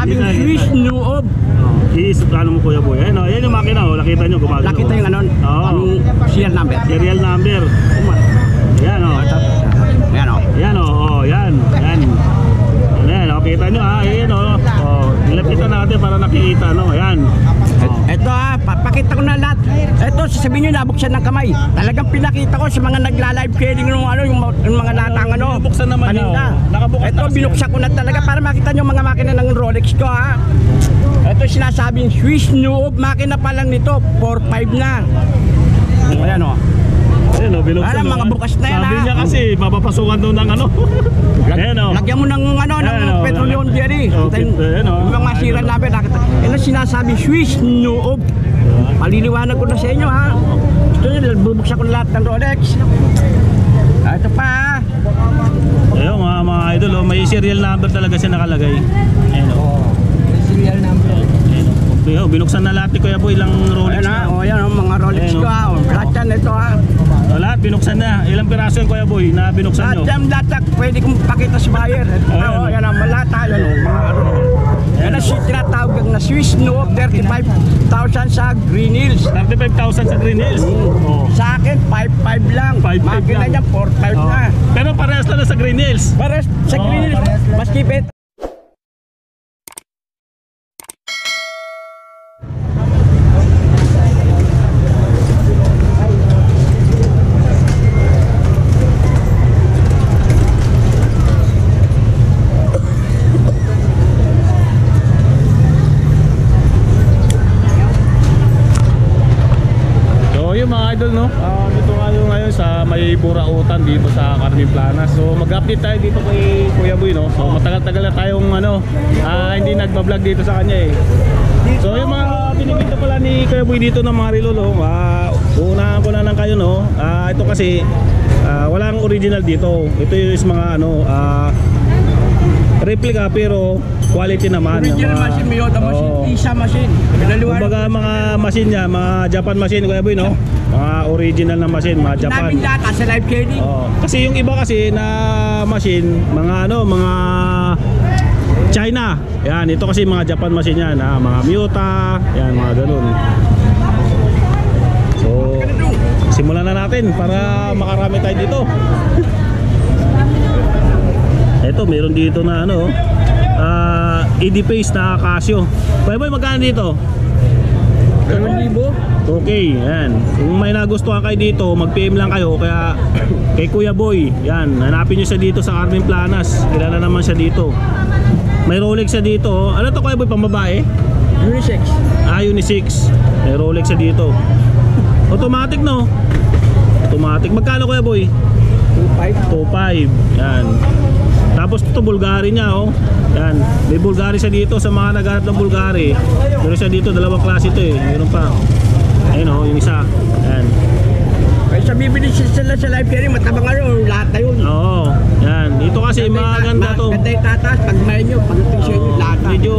sinasabing Swiss New Ob. Ano mo Kuya Boy? Ayan o, yan yung makina o. Nakita nyo, gumagano. Nakita yung ano, ang serial number. Serial number. Ayan o. Ayan o. Ayan o, yan. Yan. Ayan, nakita nyo ha. Ayan o. Nilapitan natin para nakikita no. Ayan. Ito ha, pakita ko na lahat. Ito, sasabihin nyo, nabuksan ng kamay. Talagang pinakita ko sa mga nagla-live trading ng ano, yung mga latang ano. Binuksan naman kanina. Nakabukas ito, binuksan ko na talaga para makita nyo mga makina ng Rolex ko ha. Ito sinasabing Swiss New Ob, makina pa lang nito, 4.5 na. Ayan o. Ayan o, binuksan Ayan, mga bukas na yan Sabi ha. niya kasi, papapasukan doon ng ano. Ayan o. Lagyan mo ng ano, ng petroleum dairy. Ayan o. Yung mga siran namin, nakita. Yan ang sinasabi, Swiss New Ob. Paliliwanag ko na sa inyo ha. Ito nyo, bubuksan ko na lahat ng Rolex. Ito pa ha. Ayun mga idol o, may serial number talaga siya nakalagay. Ayan o. Serial number. Ayan o, binuksan na lahat ni Kuya Boy, ilang Rolex Ayan na. ha, o yan o, mga Rolex ko ha. Lahat yan, ito ha. Lahat binuksan na. Ilang piraso yung Kuya Boy na binuksan Lahat nyo? yan, lahat pwede kong pakita sa buyer. O, yan ha, lahat ha. Yan o, mga ano. Yan ang tinatawag na Swiss New Ob, 35,000 sa Green Hills. 35,000 sa Green Hills. Oh. Sa akin, 5.5 lang. 5.5 Makina lang. niya, 4.5 na. Pero parehas lang na sa Green Hills. Para sa Green Hills, mas kipit. Idol no, dito ngayon sa may Burautan dito sa Carmen Planas. So mag-update tayo dito kay Kuya Boy no. So matagal-tagal na tayong ano, hindi nagba-vlog dito sa kanya eh. So yung mga binibenta pala ni Kuya Boy dito ng mga relo no, unahan ko na lang kayo no. Ito kasi walang original dito. Ito yung mga ano, replica pero quality naman. Original machine, Miyota machine, Isa machine. Kumbaga mga machine niya, mga Japan machine Kuya Boy no. Mga original na machine, mga Japan. Namin data sa live trading. Kasi yung iba kasi na machine, mga ano, mga China. Yan, ito kasi mga Japan machine yan, mga Miyota, yan mga ganun. So, simulan na natin para makarami tayo dito. Ito, meron dito na ano, ED-Pace na Casio. Boy, magkano dito? 2,000. Okay, yan. Kung may nagustuhan kayo dito, mag-PM lang kayo kaya kay Kuya Boy. Yan, hanapin nyo siya dito sa Carmen Planas. Kilala naman siya dito. May Rolex siya dito. Ano to Kuya Boy, pambabae? Unisex. Unisex. May Rolex siya dito. Automatic no? Automatic. Magkano Kuya Boy? 2.5. Yan. Tapos ito Bulgari niya oh. Yan. May Bulgari siya dito sa mga naghanap ng Bulgari. Meron siya dito, dalawang klase ito eh. Meron pa. Ayun oh, yung isa. Yan. Kaya sa bibili sila sa live trading, matabang ano, lahat na yun. Oo. Yan. Dito kasi maganda to. Maganda yung tataas, pag may nyo, pag presyo nyo, lahat. Medyo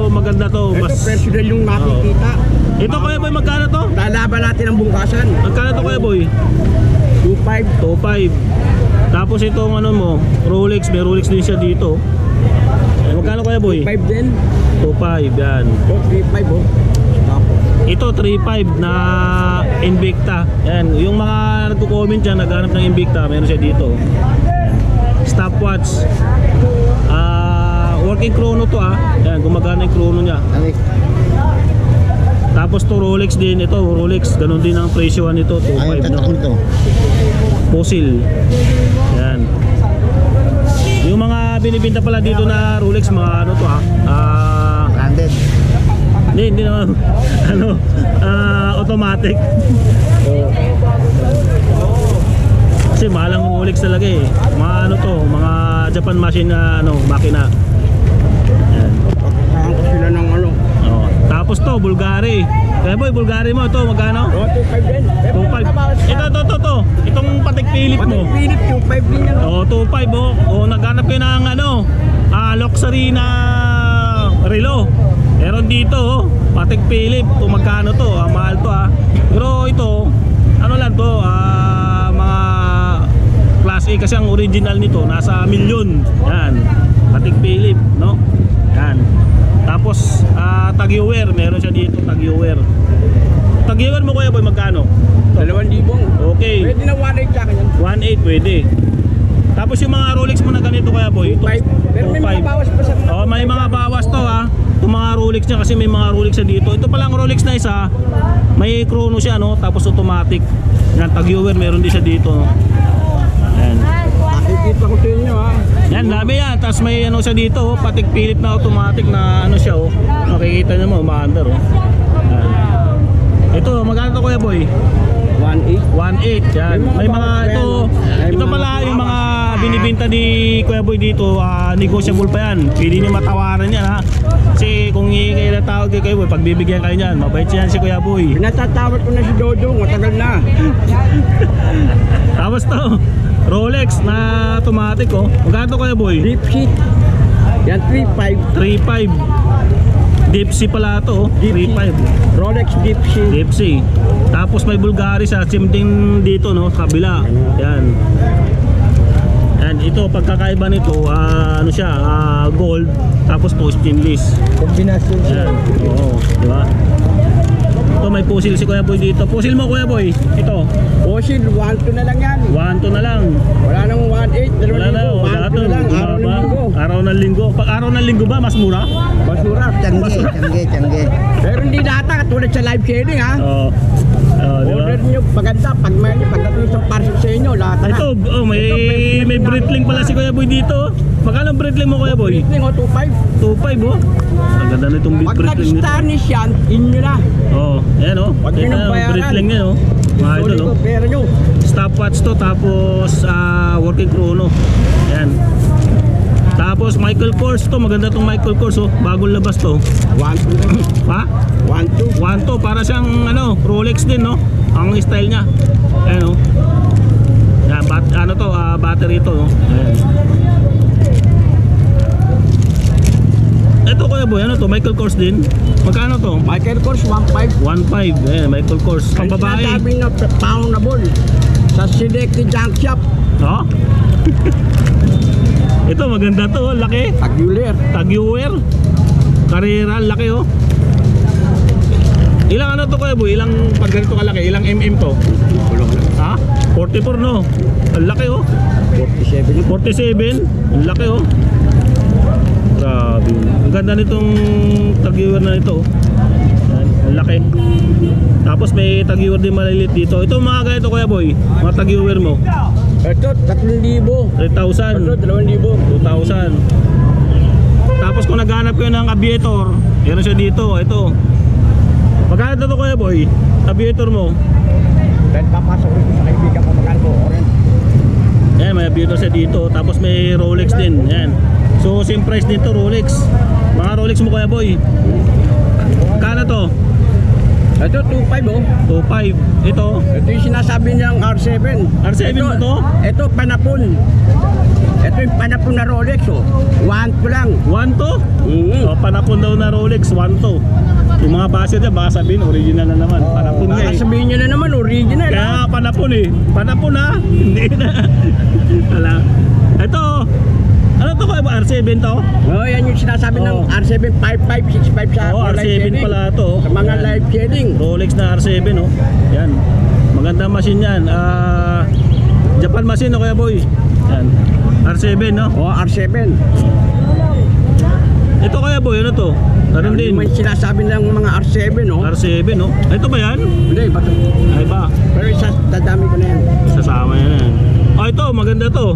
maganda to. Ito, personal yung makikita. Ito Kuya Boy, magkano to? Lalaban natin ang bungkasan. Magkano to Kuya Boy? 2.5. 2.5. Tapos itong ano mo, Rolex, may Rolex din siya dito. Magkano Kuya Boy? 2.5 din. 2.5 yan. 3.5 oh. Ito 3.5 na Invicta. Yan, yung mga nagko-comment diyan naghanap ng Invicta, meron siya dito. Stopwatch. Working chrono to Yan, gumagana yung chrono niya. Tapos to Rolex din ito, Rolex, ganun din ang presyo nito, 2.5 no. Fossil. Yan. Yung mga binibenta pala dito na Rolex, mga ano to Branded. Hindi naman ano, automatic. Kasi mahal ang Rolex talaga eh. Mga ano to, mga Japan machine na ano, makina. Yan. Sila ng ano. Tapos to, Bulgari. Kaya Boy, Bulgari mo to, magkano? 2.5 din. 2.5. Ito. Itong Patek Philippe mo. Patek Philippe, 2.5 din yan. 2.5 oh. Naghanap kayo ng ano, luxury na relo. Meron dito Patek Philippe, kung magkano to, mahal to Pero ito, ano lang to, mga class A kasi ang original nito nasa milyon. Yan. Patek Philip, no? Yan. Tapos tag-viewer, meron siya dito, tag-viewer. Tag-viewer mo kuya boy, magkano? 2,000. Okay. Pwede na 1.8 sa akin yan. 1.8 pwede. Tapos yung mga Rolex mo na ganito kuya boy, ito 5. Pero may mga bawas pa sa mga. Oh, may mga bawas to ha. Itong mga Rolex niya kasi may mga Rolex na dito. Ito palang Rolex na isa, may chrono siya no, tapos automatic. Yan, tag-viewer meron din siya dito no. Yan. Nakikita ko sa inyo ha. Yan, dami yan. Tapos may ano siya dito, oh, Patek Philip na automatic na ano siya oh. Makikita niyo mo, umaandar oh. Yan. Ito, magkano to kuya boy? 1.8. 1.8 yan. May mga ito pala yung mga binibenta ni Kuya Boy dito, negotiable pa yan. Pwede niyo matawaran yan ha. Kasi kung kayo na tawag kay Kuya Boy, pagbibigyan kayo niyan, mabait yan si Kuya Boy. Pinatatawad ko na si Dodong, matagal na. Tapos to, Rolex na automatic oh. Magkano to Kuya Boy? Deep sheet. Yan 3.5. 3.5. Deep-sea pala to oh. Deep sea. 3.5. Rolex Deep sheet. Deep-sea. Tapos may Bulgari sa simding dito no, sa kabila. Yan. Yan, ito pagkakaiba nito, ano siya, gold, tapos po stainless. Kombinasyon Yan. Oo, di ba? Ito may pusil si Kuya Boy dito. Pusil mo Kuya Boy. Ito. Fossil, 1.2 na lang yan. 1.2 na lang. Wala nang 1.8, 2,000. Wala na, wala 1.2 na lang, araw ng linggo. Araw ng linggo. Pag araw ng linggo ba, mas mura? Basura. Tangge. Pero hindi data, katulad sa live sharing ha. Oo. Di ba? Order nyo, maganda, pag may pagdating sa parcel sa inyo, lahat na. Ito, oh, may Breitling pala si Kuya Boy dito. Magkano ang Breitling mo Kuya Boy? Breitling o 2.5. 2.5 oh. Ang ganda nitong Pag Breitling nito. nag-starnish yan, inyo na. Oo, ayan oh. Huwag nyo Ayan nang ang bayaran. Breitling niya oh. Mga Sorry idol ko, oh. pera nyo. Stopwatch to, tapos working chrono. Ayan. Tapos Michael Kors to, maganda tong Michael Kors oh. Bagong labas to. 1.2. Ha? 1.2. 1 to, para siyang ano, Rolex din no. Ang style niya. Ayan oh. Yan, ano to, battery to no. Ayan. Ito Kuya Boy, ano to? Michael Kors din. Magkano to? Michael Kors, 1.5. 1.5. Ayan, Michael Kors. Pang babae. Sinasabi na poundable sa Sideki Junk Shop. Oh? Ito maganda to, oh. Laki. Taguler. Tag-viewer. Karera, laki oh. Ilang ano to Kuya Boy? Ilang pag ganito kalaki? Ilang mm to? Ha? 44 no? Ang laki oh. 47. 47. Ang laki oh. Grabe. Ang ganda nitong tag-viewer na ito oh. Yan, ang laki. Tapos may tag-viewer din maliliit dito. Ito mga ganito Kuya Boy, mga tag-viewer mo. Ito, 3,000. 3,000. Ito, 2,000. 2,000. Tapos kung naghanap kayo ng aviator, meron siya dito, ito. Magkano to Kuya Boy? Aviator mo? Dahil papasok rin sa kaibigan ko magkano orange. Yan, may aviator siya dito. Tapos may Rolex din. Yan. So same price dito Rolex. Mga Rolex mo Kuya Boy. Magkano to? Ito, 2.5 oh. 2.5. Ito. Ito yung sinasabi niyang R7. R7 ito, ba to? Ito, Panapon. Ito yung Panapon na Rolex oh. 1 lang. 1 to? O, panapon daw na Rolex, 1 to. Yung mga base niya, baka sabihin, original na naman. Panapon nga Baka eh. sabihin nyo na naman, original. Kaya nga panapon eh. Panapon ha? Hindi na. Wala. Ito. Ano to ko? R7 to? Oh, yan yung sinasabi ng Oh. R7 5565 sa Oo, live R7 shading. pala to. Sa mga Yan. live shading. Rolex na R7 oh. Yan. Magandang machine yan. Japan machine o Kuya Boy. Yan. R7 no? Oh, R7. Ito Kuya Boy, ano to? Ganun din. Yung sinasabi ng mga R7 oh. R7 no? Ito ba yan? Hindi, bato. Ay ba? Pero isa, dadami ko na yan. Sasama yan. Oh, ito, maganda to.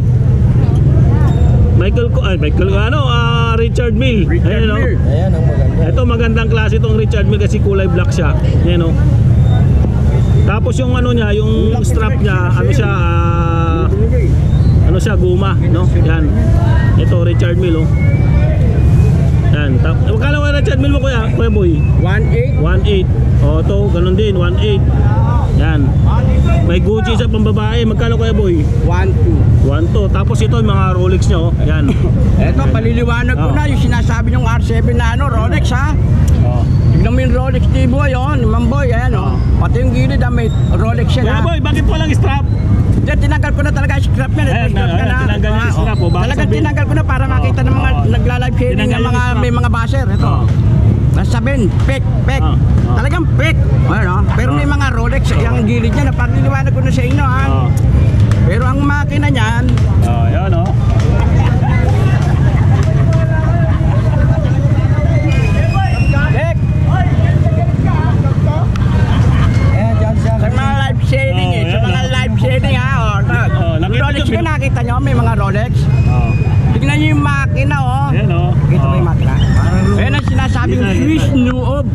Richard Mille. Richard Ayan, no? Mille. Ayan ang maganda. Ito magandang klase itong Richard Mille kasi kulay black siya. Ayan, no? Tapos yung ano niya, yung strap niya, ano siya, Binigay. ano siya, guma, no? Yan. Ito Richard Mille, oh. Yan. Magkano ka Richard Mille mo Kuya Boy? 1.8. 1.8. Oh, ito, ganun din, 1.8. Yan. May Gucci sa pambabae. Magkano Kuya Boy? 1.2. 1.2. Tapos ito yung mga Rolex niya, oh. Yan. Eto, paliliwanag ko Oh. na yung sinasabi ng R7 na ano, Rolex ha. Oh. Tignan mo yung Rolex T-Boy, oh, ni Mamboy, ayan oh. Pati yung gilid, may Rolex yan Kuya ha. Boy, bakit walang strap? Tinanggal ko na talaga yung scrap niya. Ayan, Scrap ka na. tinanggal niya yung strap, oh. Baka Talagang sabihin- tinanggal ko na para makita ng mga Oo, nagla-live sharing Tinanggal ng mga, yung strap. may mga basher. Ito. Oo. Nasabihin, fake. Talagang fake. Ano? Pero may mga Rolex, yung gilid niya, napaliliwanag ko na sa inyo, ha? Oo. Pero ang makina niyan, Yan o. fake. Sa mga live sharing, sa mga live sharing, ha? nakita Rolex ko, ko, nakita nyo, may mga Rolex. Oo. Tignan nyo yung makina, oh. Ayan o. Kita mo yung makina? Ayan ang sinasabing Kita, kita. Swiss Noob.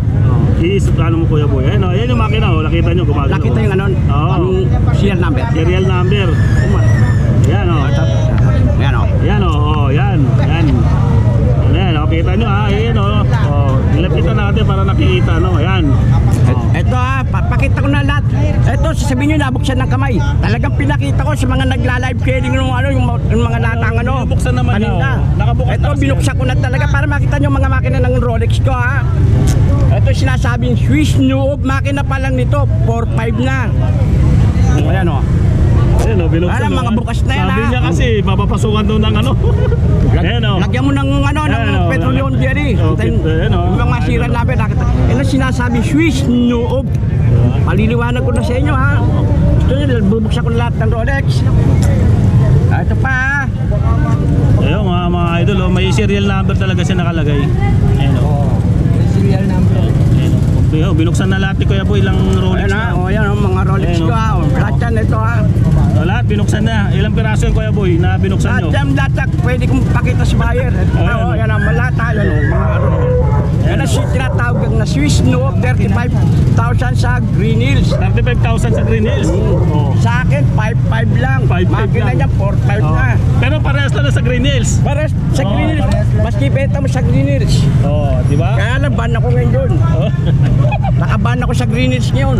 Ano mo Kuya Boy? Ayan o. Ayan yung makina o. Nakita nyo gumagano. Nakita yung ano, Oo. yung serial number. Serial number. Ayan o. Ayan, oh. Ayan o. Yan. Yan. Ayan o. Kita nyo ha. Ayan o. Nilapitan natin para nakikita no. Ayan. Ito ha, papakita ko na lahat. Ito, sasabihin nyo, nabuksan ng kamay. Talagang pinakita ko sa mga nagla-live sharing ng ano, yung mga latang ano. Nabuksan naman kanina. na, oh. Nakabukas Ito, na kasi binuksan ko na talaga para makita nyo mga makina ng Rolex ko, ha. Ito sinasabing Swiss Noob, makina pa lang nito, 4.5 na. Ayan o. Ayan o. Binuksan Alam, na. mga bukas na yan, Sabi ha. niya kasi papapasukan doon ng ano. Ayan o. Lagyan mo ng ano, ng Ayan, oh. petroleum jelly. Oh, Ayan, ayan, oh. yung mga sira Ayan, oh. namin, nakita. Yan ang sinasabing Swiss Noob. Paliliwanag ko na sa inyo, ha. Gusto nyo, bubuksan ko na lahat ng Rolex. Ito pa, ha. Ayun mga idol o. May serial number talaga siya nakalagay. Ayan o. Serial number. Ayan o. Binuksan na lahat ni Kuya Boy ilang Rolex Ayan, ha. na. O, yan, o, mga Rolex Ayan, ko, ha. O, lahat yan, ito, ha. Lahat binuksan na. Ilang piraso yung Kuya Boy na binuksan Lahat nyo? yan, lahat, pwede kong pakita sa buyer. Ito, Ayan, o, oh. yan, ha. Lahat, ha. Yan, o, mga ano. Yan ang tinatawag na Swiss Noob, 35,000 sa Green Hills. 35,000 sa Green Hills. Oh. Sa akin, 5.5 lang. 5.5 Makina lang. niya, 4.5 Oh. na. Pero parehas na sa Green Hills. Para sa Oh, Green Hills, maski benta mo sa Green Hills. Oh, di ba? Kaya lang, ban ako ngayon doon. Oh. Nakaban ako sa Green Hills ngayon.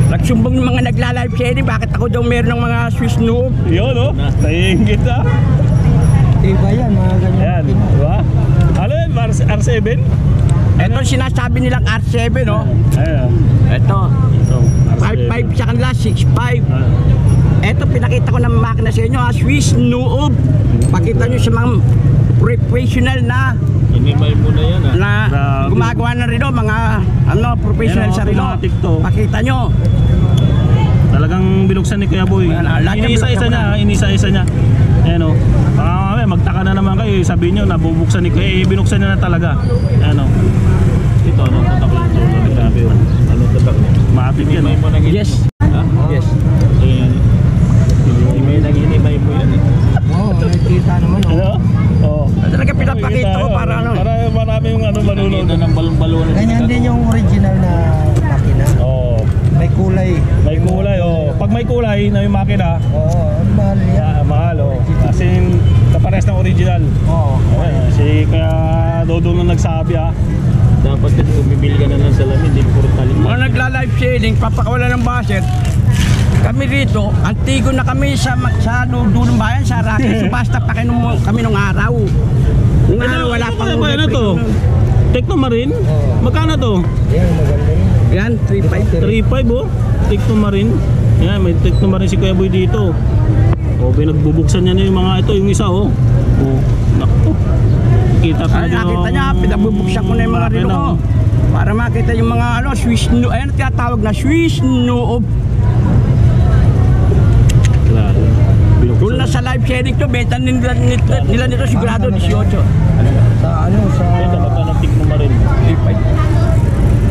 Nagsumbong yung mga nagla-live sharing, bakit ako daw meron ng mga Swiss Noob? Yun oh. Tahingit ah. Iba yan, mga ganyan. Ayan, di ba? Ano yun? R7? Ito sinasabi nilang R7, no? Ayan. Ito, So, 5.5 sa kanila, 6.5. Ito, pinakita ko ng makina sa inyo, ha? Swiss Noob. Pakita nyo sa mga professional na Inimay mo na yan ah. Grabe. gumagawa na rin, mga professional Yan, sa relo. automatic to. Pakita nyo. Talagang binuksan ni Kuya Boy. Ayan, lahat yan Inisa-isa binuksan niya, mo na. inisa-isa niya. Ayan o. Baka mamaya magtaka na naman kayo, sabihin nyo, nabubuksan ni Kuya, binuksan niya na talaga. Ayan o. Ito anong tatak lang ito. Grabe yun. Anong tatak lang? Matik yan. Inimay mo nang Yes. Ha? Yes. Inimay nang inimay mo yan eh. Oo, nakikita naman. Ano? Oo. Talaga pinapakita ko para ano. Para marami yung ano manunod. Nakita ng balon-balon. Ganyan din yung original na makina. Oo. May kulay. May kulay oh. Pag may kulay na yung makina, Oo, ang mahal yan. mahal oh. Kasi kapares ng original. Oo. Ayan, si kaya Dodong na nagsabi ah. Dapat kasi bumibili ka na ng salamin, di puro talim. Mga nagla-live sharing, papakawala ng budget. Kami rito, antigo na kami sa dulong bayan, sa Rocky. So basta pa kami nung araw. Nung araw wala pang Ano to? Tecno Marine? Magkano to? Yan, maganda yun. Yan, 3.5. 3.5 oh. Tecno Marine. Yan, may Tecno Marine si Kuya Boy dito. O, pinagbubuksan niya na yung mga ito, yung isa oh. Oh, naku. Kita Ay, talaga nakita yung- niya, pinabubuksan ko na yung mga relo ko. Para makita yung mga ano, Swiss Noob. Ayan, tinatawag na Swiss Noob. Claro. Kung nasa live sharing to, benta nila nito sigurado 18. Sa ano, sa... Ito, magkano Tecno Marine? 3.5.